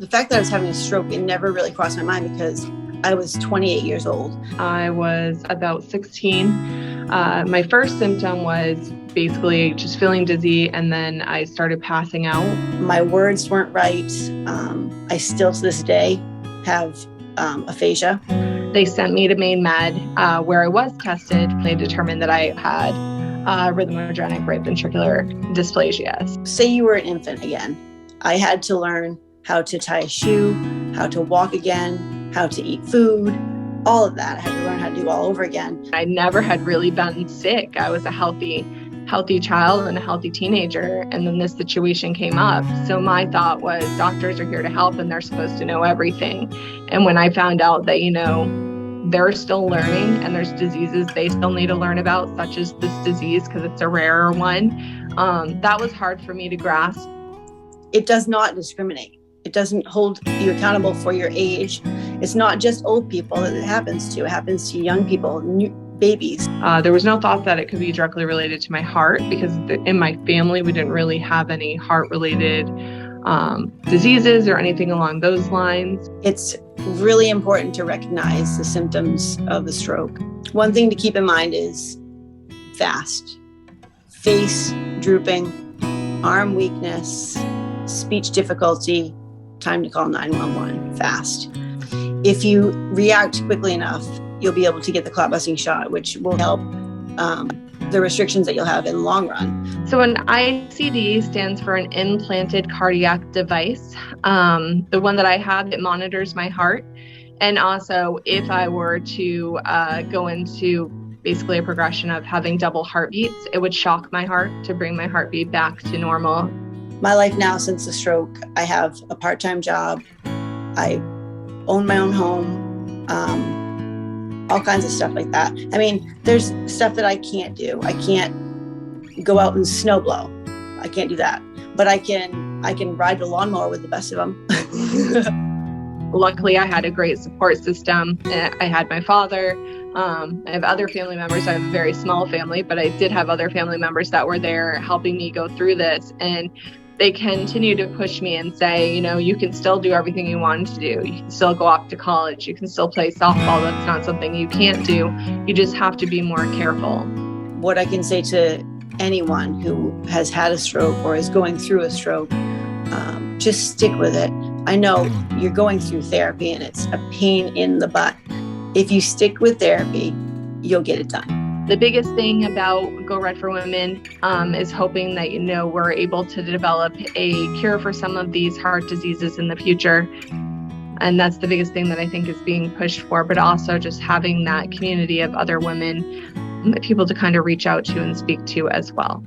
The fact that I was having a stroke, it never really crossed my mind because I was 28 years old. I was about 16. My first symptom was basically just feeling dizzy, and then I started passing out. My words weren't right. I still to this day have aphasia. They sent me to Maine Med, where I was tested. They determined that I had rhythmogenic right ventricular dysplasia. Say you were an infant again. I had to learn how to tie a shoe, how to walk again, how to eat food, all of that. I had to learn how to do all over again. I never had really been sick. I was a healthy child and a healthy teenager, and then this situation came up. So my thought was, doctors are here to help and they're supposed to know everything. And when I found out that, they're still learning and there's diseases they still need to learn about, such as this disease because it's a rarer one, that was hard for me to grasp. It does not discriminate. It doesn't hold you accountable for your age. It's not just old people that it happens to. It happens to young people, babies. There was no thought that it could be directly related to my heart because in my family, we didn't really have any heart-related diseases or anything along those lines. It's really important to recognize the symptoms of a stroke. One thing to keep in mind is fast, face drooping, arm weakness, speech difficulty, time to call 911 fast. If you react quickly enough, you'll be able to get the clot busting shot, which will help the restrictions that you'll have in the long run. So an ICD stands for an implanted cardiac device. The one that I have, it monitors my heart. And also, if I were to go into basically a progression of having double heartbeats, it would shock my heart to bring my heartbeat back to normal. My life now since the stroke, I have a part-time job. I own my own home, all kinds of stuff like that. I mean, there's stuff that I can't do. I can't go out and snow blow. I can't do that. But I can ride a lawnmower with the best of them. Luckily, I had a great support system. I had my father. I have other family members. I have a very small family, but I did have other family members that were there helping me go through this. And they continue to push me and say, you can still do everything you wanted to do. You can still go off to college. You can still play softball. That's not something you can't do. You just have to be more careful. What I can say to anyone who has had a stroke or is going through a stroke, just stick with it. I know you're going through therapy and it's a pain in the butt. If you stick with therapy, you'll get it done. The biggest thing about Go Red for Women is hoping that, we're able to develop a cure for some of these heart diseases in the future. And that's the biggest thing that I think is being pushed for, but also just having that community of other women, people to kind of reach out to and speak to as well.